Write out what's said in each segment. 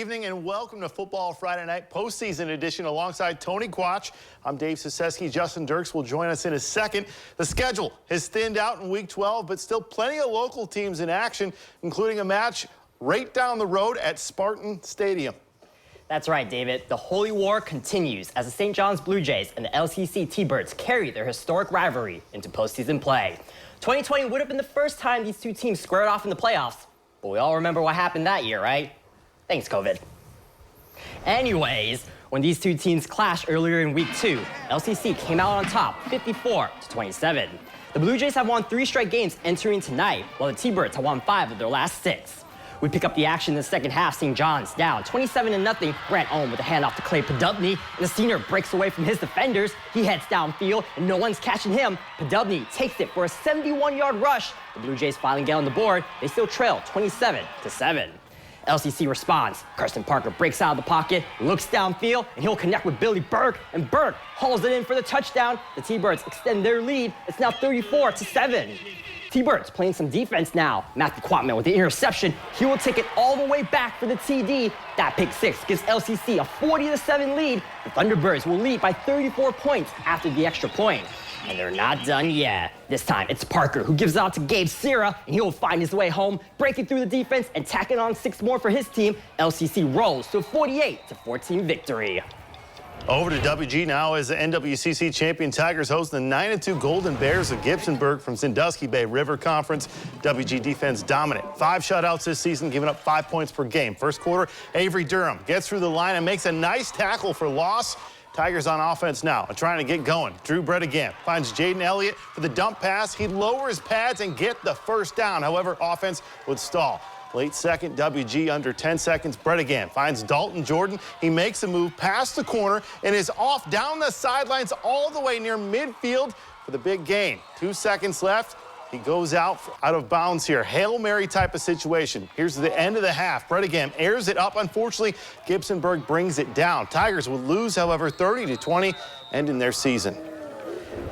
evening and welcome to Football Friday Night postseason edition alongside Tony Quach. I'm Dave Saseski. Justin Dirks will join us in a second. The schedule has thinned out in Week 12, but still plenty of local teams in action, including a match right down the road at Spartan Stadium. That's right, David. The Holy War continues as the St. John's Blue Jays and the LCC T-Birds carry their historic rivalry into postseason play. 2020 would have been the first time these two teams squared off in the playoffs, but we all remember what happened that year, right? Thanks, COVID. Anyways, when these two teams clashed earlier in Week 2, LCC came out on top 54-27. The Blue Jays have won 3 straight games entering tonight, while the T-Birds have won 5 of their last 6. We pick up the action in the second half. St. John's down 27-0. Grant Ohm with a handoff to Clay Podubny, and the senior breaks away from his defenders. He heads downfield, and no one's catching him. Podubny takes it for a 71-yard rush. The Blue Jays finally get on the board. They still trail 27-7. LCC responds. Carson Parker breaks out of the pocket, looks downfield, and he'll connect with Billy Burke, and Burke hauls it in for the touchdown. The T-Birds extend their lead. It's now 34-7. T-Birds playing some defense now. Matthew Quatman with the interception. He will take it all the way back for the TD. That pick 6 gives LCC a 40-7 lead. The Thunderbirds will lead by 34 points after the extra point. And they're not done yet. This time, it's Parker who gives it out to Gabe Sierra, and he will find his way home, breaking through the defense and tacking on 6 more for his team. LCC rolls to a 48-14 victory. Over to WG now as the NWCC champion Tigers host the 9-2 Golden Bears of Gibsonburg from Sandusky Bay River Conference. WG defense dominant. 5 shutouts this season, giving up 5 points per game. First quarter, Avery Durham gets through the line and makes a nice tackle for loss. Tigers on offense now and trying to get going. Drew Brett again finds Jaden Elliott for the dump pass. He'd lower his pads and get the first down. However, offense would stall. Late second, WG under 10 seconds. Brett again finds Dalton Jordan. He makes a move past the corner and is off down the sidelines all the way near midfield for the big gain. 2 seconds left. He goes out of bounds here. Hail Mary type of situation. Here's the end of the half. Brett again airs it up. Unfortunately, Gibsonburg brings it down. Tigers would lose, however, 30-20, ending their season.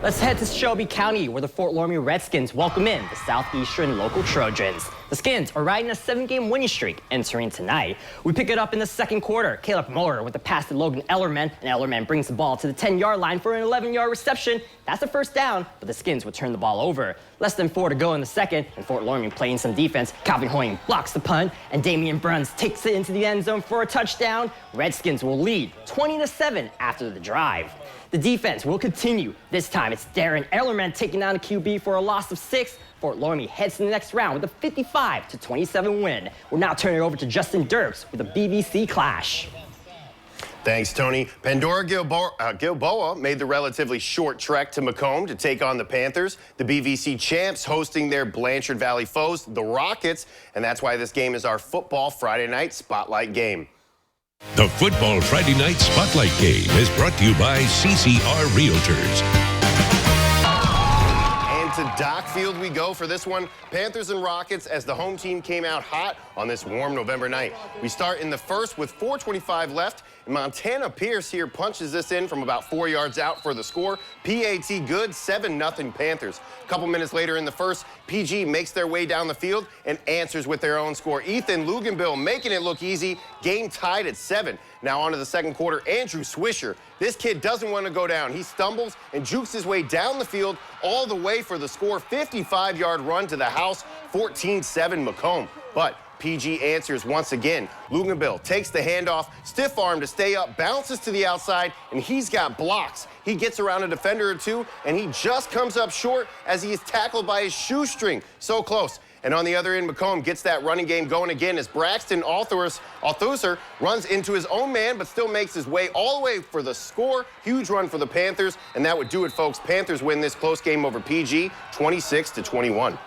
Let's head to Shelby County, where the Fort Loramie Redskins welcome in the Southeastern local Trojans. The Skins are riding a 7-game winning streak entering tonight. We pick it up in the second quarter. Caleb Muller with a pass to Logan Ellerman, and Ellerman brings the ball to the 10-yard line for an 11-yard reception. That's the first down, but the Skins would turn the ball over. Less than 4 to go in the second, and Fort Loramie playing some defense. Calvin Hoying blocks the punt, and Damian Bruns takes it into the end zone for a touchdown. Redskins will lead 20-7 after the drive. The defense will continue. This time, it's Darren Ellerman taking down the QB for a loss of 6. Fort Loramie heads to the next round with a 55-27 win. We'll now turn it over to Justin Dirks with a BBC Clash. Thanks, Tony. Pandora Gilboa made the relatively short trek to Macomb to take on the Panthers. The BVC champs hosting their Blanchard Valley foes, the Rockets, and that's why this game is our Football Friday Night Spotlight game. The Football Friday Night Spotlight game is brought to you by CCR Realtors. To Dockfield we go for this one. Panthers and Rockets as the home team came out hot on this warm November night. We start in the first with 4:25 left. And Montana Pierce here punches this in from about 4 yards out for the score. PAT good, 7-0 Panthers. A couple minutes later in the first, PG makes their way down the field and answers with their own score. Ethan Luganbill making it look easy. Game tied at 7. Now on to the second quarter, Andrew Swisher. This kid doesn't want to go down. He stumbles and jukes his way down the field all the way for the score. 55-yard run to the house, 14-7 Macomb. But PG answers once again. Luganbill takes the handoff, stiff arm to stay up, bounces to the outside, and he's got blocks. He gets around a defender or two, and he just comes up short as he is tackled by his shoestring. So close. And on the other end, Macomb gets that running game going again as Braxton Althuser runs into his own man, but still makes his way all the way for the score. Huge run for the Panthers, and that would do it, folks. Panthers win this close game over PG, 26-21.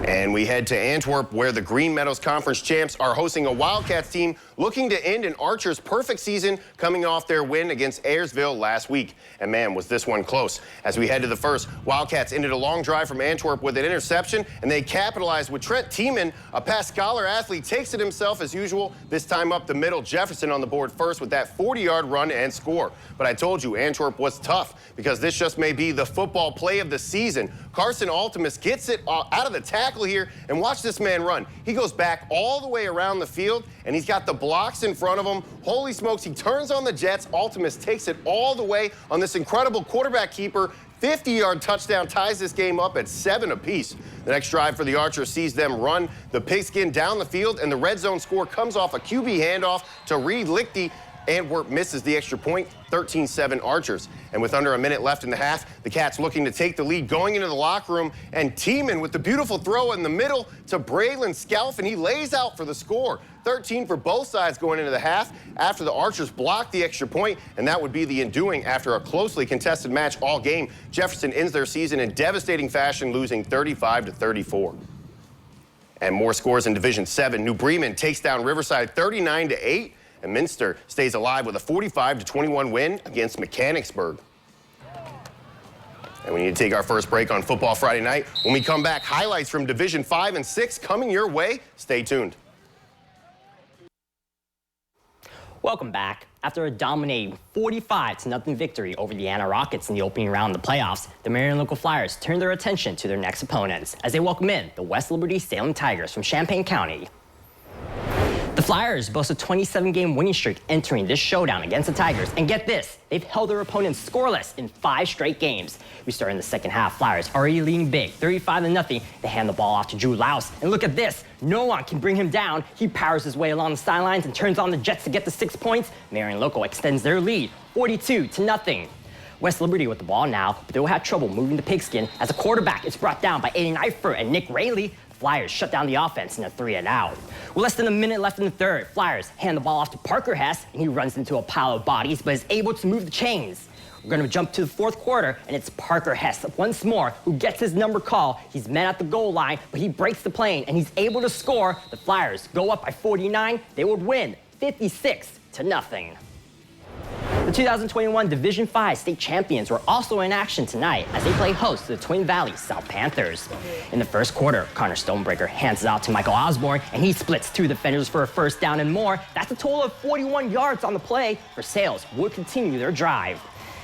And we head to Antwerp, where the Green Meadows Conference champs are hosting a Wildcats team looking to end an Archer's perfect season coming off their win against Ayersville last week. And man, was this one close. As we head to the first, Wildcats ended a long drive from Antwerp with an interception, and they capitalized with Trent Tiemann, a past Scholar athlete, takes it himself as usual, this time up the middle. Jefferson on the board first with that 40-yard run and score. But I told you, Antwerp was tough because this just may be the football play of the season. Carson Altimus gets it out of the tackle tackle here, and watch this man run. He goes back all the way around the field, and he's got the blocks in front of him. Holy smokes, he turns on the Jets. Ultimus takes it all the way on this incredible quarterback keeper. 50-yard touchdown ties this game up at 7 apiece. The next drive for the Archers sees them run the pigskin down the field, and the red zone score comes off a QB handoff to Reed Lichty. Antwerp misses the extra point, 13-7 Archers. And with under a minute left in the half, the Cats looking to take the lead, going into the locker room, and Tiemann with the beautiful throw in the middle to Braylon Scalf, and he lays out for the score. 13 for both sides going into the half after the Archers blocked the extra point, and that would be the undoing after a closely contested match all game. Jefferson ends their season in devastating fashion, losing 35-34. And more scores in Division 7. New Bremen takes down Riverside 39-8. And Minster stays alive with a 45-21 win against Mechanicsburg. And we need to take our first break on Football Friday Night. When we come back, highlights from Division 5 and 6 coming your way. Stay tuned. Welcome back. After a dominating 45-0 victory over the Anna Rockets in the opening round of the playoffs, the Marion Local Flyers turned their attention to their next opponents as they welcome in the West Liberty Salem Tigers from Champaign County. The Flyers boast a 27-game winning streak entering this showdown against the Tigers. And get this, they've held their opponents scoreless in 5 straight games. We start in the second half. Flyers already leading big, 35-0. They hand the ball off to Drew Louse. And look at this, no one can bring him down. He powers his way along the sidelines and turns on the Jets to get the 6 points. Marion Local extends their lead, 42-0. West Liberty with the ball now, but they will have trouble moving the pigskin as a quarterback is brought down by Aiden Eifert and Nick Rayleigh. Flyers shut down the offense in a 3-and-out. With less than a minute left in the third, Flyers hand the ball off to Parker Hess, and he runs into a pile of bodies, but is able to move the chains. We're going to jump to the fourth quarter, and it's Parker Hess once more who gets his number call. He's met at the goal line, but he breaks the plane, and he's able to score. The Flyers go up by 49. They would win 56-0. The 2021 Division 5 state champions were also in action tonight as they play host to the Twin Valley South Panthers. In the first quarter, Connor Stonebreaker hands it out to Michael Osborne, and he splits 2 defenders for a first down and more. That's a total of 41 yards on the play. Versailles would continue their drive.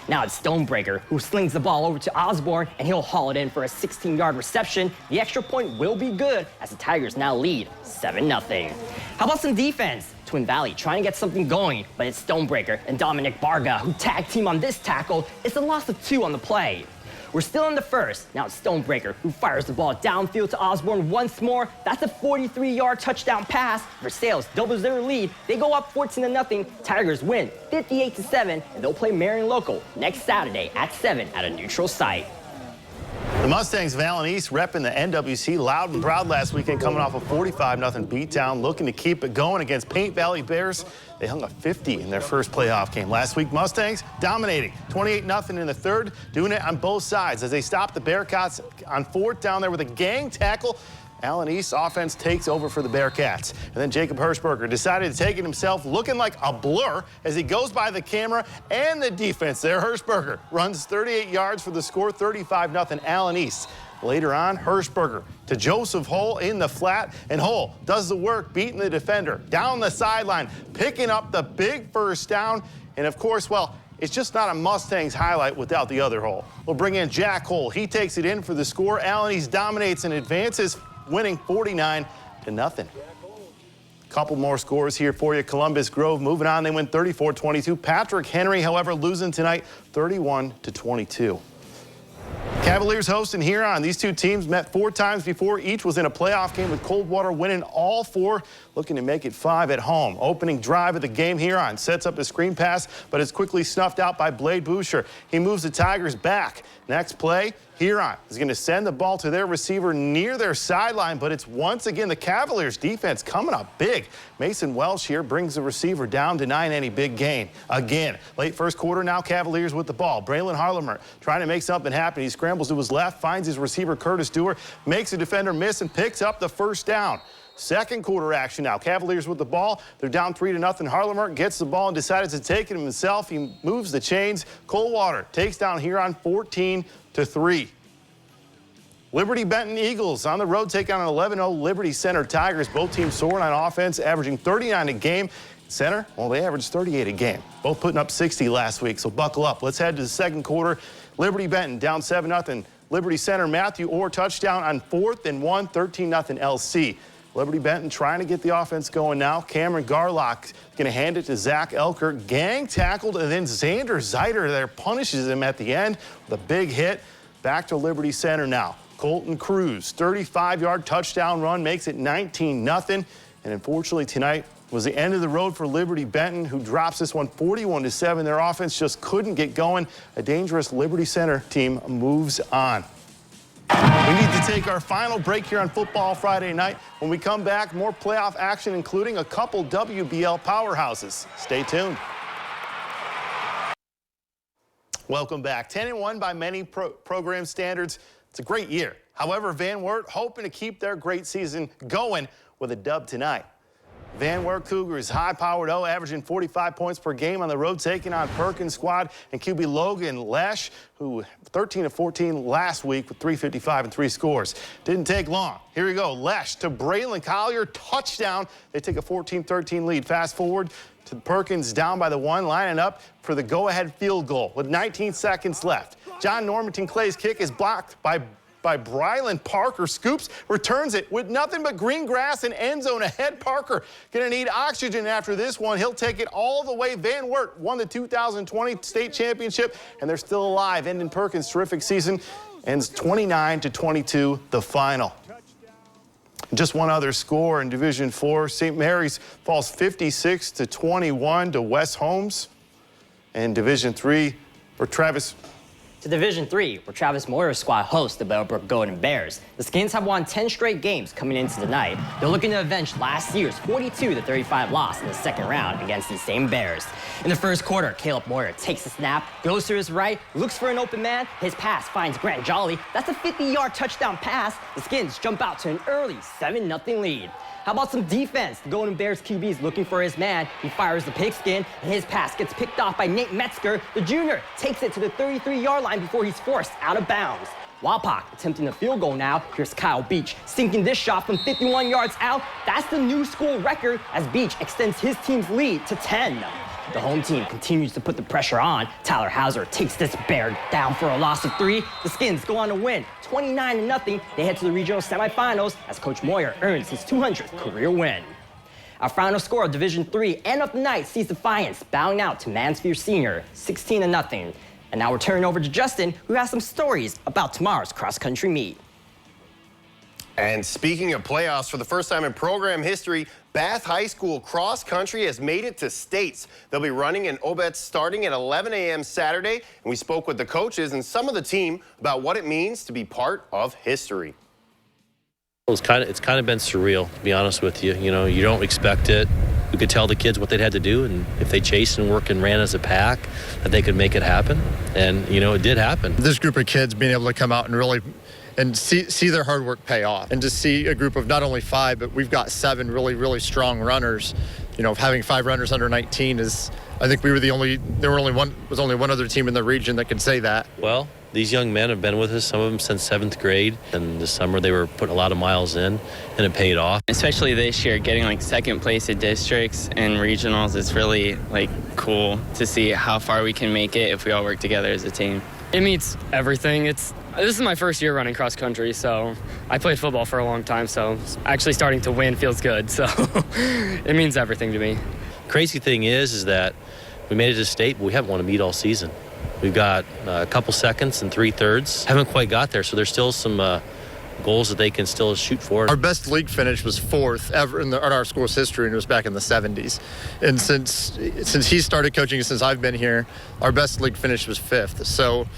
Now it's Stonebreaker who slings the ball over to Osborne, and he'll haul it in for a 16-yard reception. The extra point will be good as the Tigers now lead 7-0. How about some defense? Twin Valley trying to get something going, but it's Stonebreaker and Dominic Barga who tag team on this tackle. It's a loss of 2 on the play. We're still in the first. Now it's Stonebreaker who fires the ball downfield to Osborne once more. That's a 43-yard touchdown pass. Versailles doubles their lead. They go up 14-0. Tigers win 58-7, and they'll play Marion Local next Saturday at 7 at a neutral site. The Mustangs of Allen East repping the NWC loud and proud last weekend, coming off a 45-0 beatdown, looking to keep it going against Paint Valley Bears. They hung a 50 in their first playoff game. Last week, Mustangs dominating 28-0 in the third, doing it on both sides as they stopped the Bearcats on 4th down there with a gang tackle. Allen East offense takes over for the Bearcats. And then Jacob Hirschberger decided to take it himself, looking like a blur as he goes by the camera and the defense there. Hirschberger runs 38 yards for the score, 35-0 Allen East. Later on, Hirschberger to Joseph Hull in the flat, and Hull does the work, beating the defender down the sideline, picking up the big first down. And of course, well, it's just not a Mustangs highlight without the other Hull. We'll bring in Jack Hull. He takes it in for the score. Allen East dominates and advances, winning 49-0. Couple more scores here for you. Columbus Grove moving on. They win 34-22. Patrick Henry, however, losing tonight 31-22. Cavaliers hosting Huron. These two teams met 4 times before. Each was in a playoff game, with Coldwater winning all 4, looking to make it 5 at home. Opening drive of the game, Huron sets up a screen pass, but it's quickly snuffed out by Blade Boucher. He moves the Tigers back. Next play, Huron is going to send the ball to their receiver near their sideline, but it's once again the Cavaliers defense coming up big. Mason Welsh here brings the receiver down, denying any big gain. Again, late first quarter, now Cavaliers with the ball. Braylon Harlemer trying to make something happen. He scrambles to his left, finds his receiver Curtis Dewar, makes a defender miss, and picks up the first down. Second quarter action now. Cavaliers with the ball. They're down 3-0. Harlemer gets the ball and decides to take it himself. He moves the chains. Coldwater takes down Huron 14-3. Liberty Benton Eagles on the road take on an 11-0 Liberty Center Tigers. Both teams soaring on offense, averaging 39 a game. Center, well, they averaged 38 a game. Both putting up 60 last week, so buckle up. Let's head to the second quarter. Liberty Benton down 7-0. Liberty center Matthew Orr touchdown on 4th and 1, 13-0 LC. Liberty Benton trying to get the offense going now. Cameron Garlock going to hand it to Zach Elker. Gang tackled, and then Xander Zeiter there punishes him at the end with a big hit. Back to Liberty center now. Colton Cruz, 35-yard touchdown run, makes it 19-0. And unfortunately tonight was the end of the road for Liberty Benton, who drops this one 41-7. Their offense just couldn't get going. A dangerous Liberty Center team moves on. We need to take our final break here on Football Friday night. When we come back, more playoff action, including a couple WBL powerhouses. Stay tuned. Welcome back. 10-1 by many program standards. It's a great year. However, Van Wert hoping to keep their great season going with a dub tonight. Van Wert Cougars, high-powered O, averaging 45 points per game on the road, taking on Perkins squad and QB Logan Lesh, who 13 of 14 last week with 355 and 3 scores. Didn't take long. Here we go. Lesh to Braylon Collier, touchdown. They take a 14-13 lead. Fast forward to Perkins down by the 1, lining up for the go-ahead field goal with 19 seconds left. John Normanton Clay's kick is blocked by Brylan Parker. Scoops returns it with nothing but green grass and end zone ahead. Parker going to need oxygen after this one. He'll take it all the way. Van Wert won the 2020 state championship, and they're still alive. Ending Perkins' terrific season ends 29-22, the final. Just one other score in Division 4. St. Mary's falls 56-21 to West Holmes. And Division 3 for Travis. To Division 3, where Travis Moyer's squad hosts the Bellbrook Golden Bears. The Skins have won 10 straight games coming into tonight. They're looking to avenge last year's 42-35 loss in the second round against these same Bears. In the first quarter, Caleb Moyer takes the snap, goes to his right, looks for an open man. His pass finds Grant Jolly. That's a 50-yard touchdown pass. The Skins jump out to an early 7-0 lead. How about some defense? The Golden Bears QB is looking for his man. He fires the pigskin, and his pass gets picked off by Nate Metzger. The junior takes it to the 33-yard line before he's forced out of bounds. Wapak attempting a field goal now. Here's Kyle Beach sinking this shot from 51 yards out. That's the new school record as Beach extends his team's lead to 10. The home team continues to put the pressure on. Tyler Hauser takes this Bear down for a loss of 3. The Skins go on to win 29-0. They head to the regional semifinals as Coach Moyer earns his 200th career win. Our final score of Division 3 and of the night sees Defiance bowing out to Mansfield Senior 16-0. And now we're turning over to Justin, who has some stories about tomorrow's cross-country meet. And speaking of playoffs, for the first time in program history, Bath High School cross country has made it to states. They'll be running in Obetz starting at 11 a.m. Saturday. And we spoke with the coaches and some of the team about what it means to be part of history. It's kind of been surreal, to be honest with you. You know, you don't expect it. We could tell the kids what they had to do, and if they chased and worked and ran as a pack, that they could make it happen. And, you know, it did happen. This group of kids being able to come out and really see their hard work pay off, and to see a group of not only 5, but we've got 7 really, really strong runners. You know, having 5 runners under 19 is, I think there was only one other team in the region that could say that. Well, these young men have been with us, some of them since 7th grade, and this summer they were putting a lot of miles in, and it paid off. Especially this year, getting like 2nd place at districts and regionals is really like cool to see how far we can make it if we all work together as a team. It means everything. This is my first year running cross country, so I played football for a long time, so actually starting to win feels good, so it means everything to me. Crazy thing is that we made it to state, but we haven't won a meet all season. We've got a couple seconds and 3/3. Haven't quite got there, so there's still some goals that they can still shoot for. Our best league finish was 4th ever in our school's history, and it was back in the 70s. And since he started coaching, since I've been here, our best league finish was 5th. So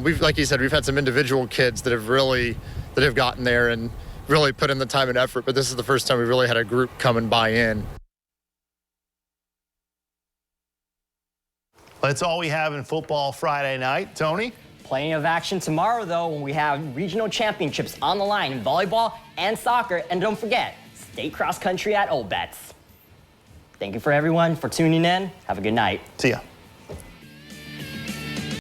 we've, like you said, we've had some individual kids that have gotten there and really put in the time and effort. But this is the first time we really had a group come and buy in. That's all we have in Football Friday night. Tony? Plenty of action tomorrow, though, when we have regional championships on the line in volleyball and soccer. And don't forget, state cross country at Obetz. Thank you for everyone for tuning in. Have a good night. See ya.